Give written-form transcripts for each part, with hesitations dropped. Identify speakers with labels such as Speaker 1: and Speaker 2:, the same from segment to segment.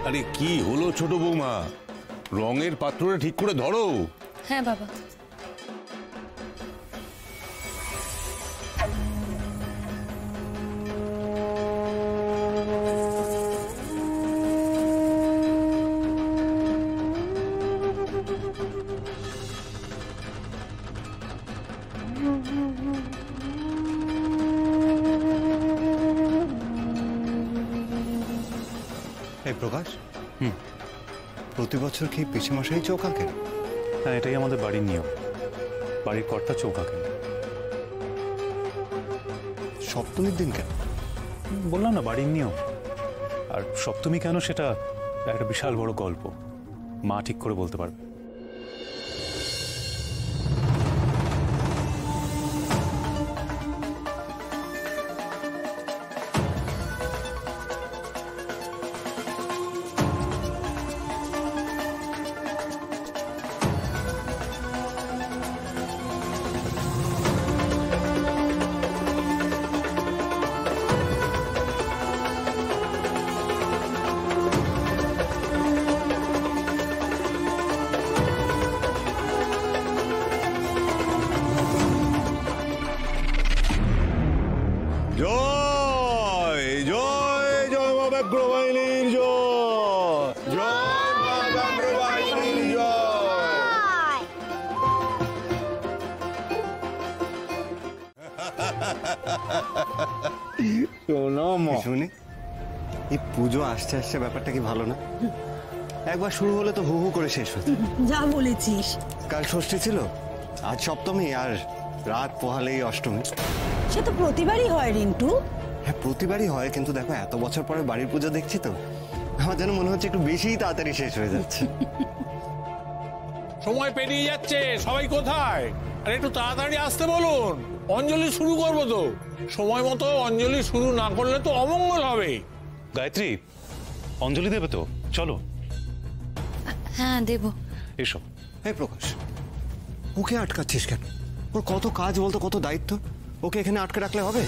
Speaker 1: আরে কি হলো ছোট বৌমা, রঙের পাত্রটা ঠিক করে ধরো।
Speaker 2: হ্যাঁ বাবা।
Speaker 3: এই প্রকাশ, প্রতি বছর কি পিসেমশাই চৌক আঁকেন?
Speaker 4: হ্যাঁ, এটাই আমাদের বাড়ির নিয়ম। বাড়ির কর্তা চৌক আঁকেন।
Speaker 3: সপ্তমীর দিন কেন?
Speaker 4: বললাম না, বাড়ির নিয়ম। আর সপ্তমী কেন সেটা একটা বিশাল বড় গল্প, মা ঠিক করে বলতে পারবে।
Speaker 1: জয় জয় জয় মা ব্যাঘ্রবাহিনীর জয়, জয় মা ব্যাঘ্রবাহিনীর জয়। শোনো মা,
Speaker 3: শুনি এই পুজো আসছে আসছে ব্যাপারটা কি ভালো না? একবার শুরু হলে তো হু হু করে শেষ হতো।
Speaker 5: যা বলেছিস।
Speaker 3: কাল ষষ্ঠী ছিল, আজ সপ্তমী, আর রাত পোহালেই অষ্টমী।
Speaker 5: সে তো প্রতিবারই হয় রিন্টু।
Speaker 3: হ্যাঁ, প্রতিবারই হয়, কিন্তু দেখো এত বছর পরে বাড়ির পুজো দেখছি তো আমার যেন মনে হচ্ছে একটু বেশিই তাড়াতাড়ি শেষ হয়ে যাচ্ছে।
Speaker 6: সময় পেরিয়ে যাচ্ছে, সবাই কোথায়? আর একটু তাড়াতাড়ি আসতে বলুন, অঞ্জলি শুরু করবো তো। সময় মতো অঞ্জলি শুরু না করলে তো অমঙ্গল হবে।
Speaker 4: গায়ত্রী, অঞ্জলি দেবে তো? চলো।
Speaker 2: হ্যাঁ দেব।
Speaker 4: এসো।
Speaker 3: এই প্রকাশ, ওকে আটকাচ্ছিস কেন? ওর কত কাজ বলতো, কত দায়িত্ব, ওকে এখানে আটকে রাখলে হবে?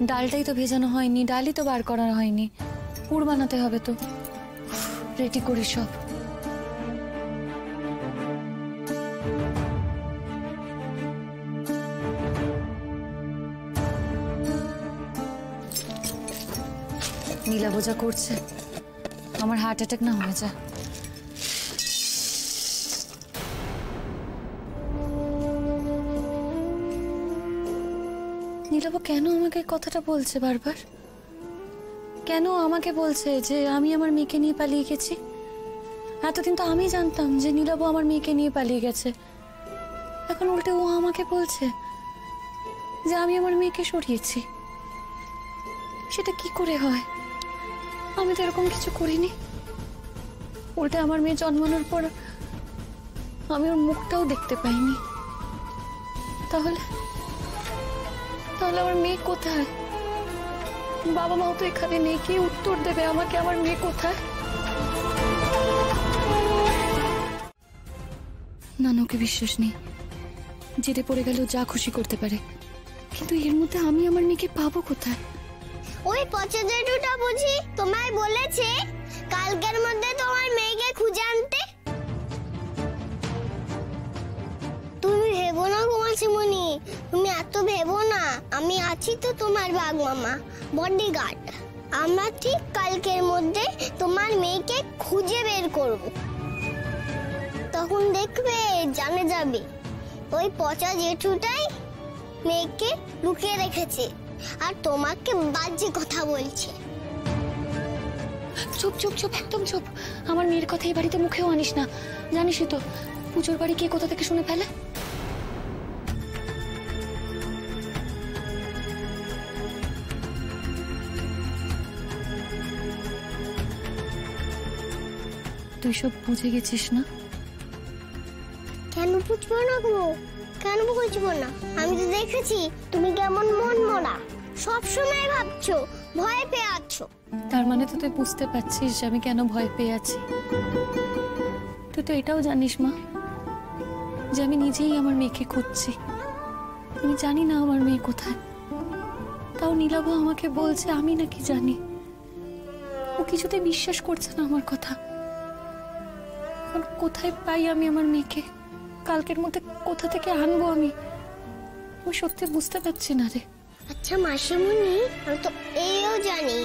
Speaker 2: ডালটাই তো ভেজানো হয়নি, ডালই তো বার করা হয়নি, পুর বানাতে হবে তো। রেডি করি সব। নীলা বোঝা করছে, আমার হার্ট অ্যাটাক না হয়ে যায়। নীলাভ কেন আমাকে কথাটা বলছে বারবার? কেন আমাকে বলছে যে আমি আমার মেয়েকে নিয়ে পালিয়ে গেছি? এতদিন তো আমি জানতাম যে নীলাভ আমার মেয়েকে নিয়ে পালিয়ে গেছে, এখন উল্টে ও আমাকে বলছে যে আমি আমার মেয়েকে সরিয়েছি। সেটা কি করে হয়? আমি তো এরকম কিছু করিনি। উল্টে আমার মেয়ে জন্মানোর পর আমি ওর মুখটাও দেখতে পাইনি। তাহলে আমার মেয়ে কোথায়? বাবা মাও তো এখানে নেই, কি উত্তর দেবে আমাকে? আমার মেয়ে কোথায়? নানুকে বিশ্বাস নেই, জেদে পড়ে গেলেও যা খুশি করতে পারে, কিন্তু এর মধ্যে আমি আমার মেয়েকে পাবো কোথায়?
Speaker 7: ওই পচা জেঠুটা বুঝি তোমায় বলেছে কালকের মধ্যে তোমার মেয়েকে খুঁজে আনতে? তুমি ভেবো না কুমারসিমণি, তুমি এত ভেবো না। আমি আছি তো তোমার বাঘ মামা, বডিগার্ড। আমরা ঠিক কালকের মধ্যে তোমার মেয়েকে খুঁজে বের করব। তখন দেখবে জানে যাবে ওই পচা জেঠুটাই মেয়েকে লুকিয়ে রেখেছে আর তোমাকে বাজে কথা বলছে।
Speaker 2: চুপ চুপ চুপ, একদম চুপ। আমার মেয়ের কথা এই বাড়িতে মুখেও আনিস না, জানিসই তো পুজোর বাড়ি কে কোথা থেকে শুনে ফেলে। তুই সব বুঝে গেছিস না?
Speaker 7: কেন বুঝবো না গো? কেন বুঝবো না? আমি তো দেখেছি তুমি কেমন মন মরা, সব সময় ভাবছো ভয় পেয়ে আছো।
Speaker 2: তার মানে তো তুই বুঝতে পারছিস যে আমি কেন ভয় পেয়ে আছি। তুই তো এটাও জানিস মা যে আমি নিজেই আমার মেয়েকে খুঁজছি। আমি জানি না আমার মেয়ে কোথায়, তাও নীলাভ আমাকে বলছে আমি নাকি জানি। ও কিছুতে বিশ্বাস করছে না আমার কথা। এখন কোথায় পাই আমি আমার মেয়েকে? কালকের মধ্যে কোথা থেকে আনবো আমি সত্যি বুঝতে পারছি না রে।
Speaker 7: আচ্ছা মাসিমণি, আমি তো এইও জানি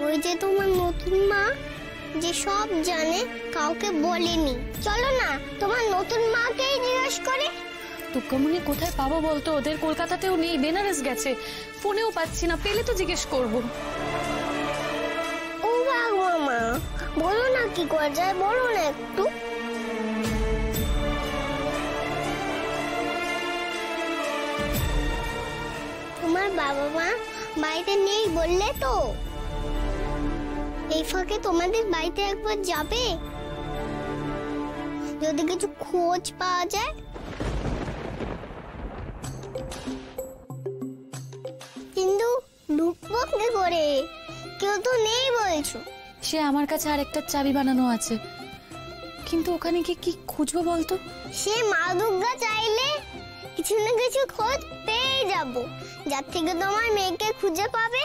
Speaker 7: ওই যে তোমার নতুন মা যে সব জানে, কাউকে বলেনি। চলো না তোমার নতুন মাকেই জিজ্ঞেস করে।
Speaker 2: দুর্গামণি কোথায় পাবো বলতো? ওদের কলকাতাতেও নেই, বেনারস গেছে, ফোনেও পাচ্ছি না। পেলে তো জিজ্ঞেস করবো।
Speaker 7: ও বাঘ মামা, বলো না কি করা যায়, বলো না একটু। তোমার বাবা মা বাড়িতে নেই বললে তো, এই ফাঁকে তোমাদের বাড়িতে একবার যাবে, যদি কিছু খোঁজ পাওয়া যায়। কিন্তু ঢুকবো কি করে? কেউ তো নেই বলছো।
Speaker 2: সে আমার কাছে আরেকটা চাবি বানানো আছে, কিন্তু ওখানে গিয়ে কি খুঁজবো বলতো?
Speaker 7: সে মা দুর্গা চাইলে কিছু না কিছু খোঁজ পেয়ে যাবো, যার থেকে তোমার মেয়েকে খুঁজে পাবে।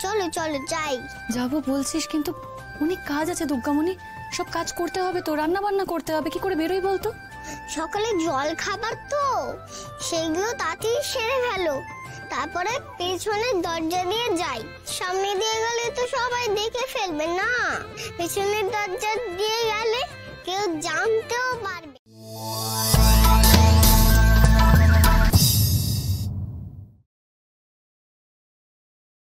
Speaker 7: চলো চলো যাই।
Speaker 2: যাবো বলছিস, কিন্তু অনেক কাজ আছে দুর্গামণি। সব কাজ করতে হবে তো, রান্না বান্না করতে হবে। কি করে বেরোই বলতো?
Speaker 7: সকালে জল খাবার তো, সেগুলো তাড়াতাড়ি সেরে ফেলো, তারপরে পেছনের দরজা দিয়ে যাই। সামনে দিয়ে গেলে তো সবাই দেখে ফেলবে না, পেছনের দরজা দিয়ে গেলে কেউ জানতেও পারবে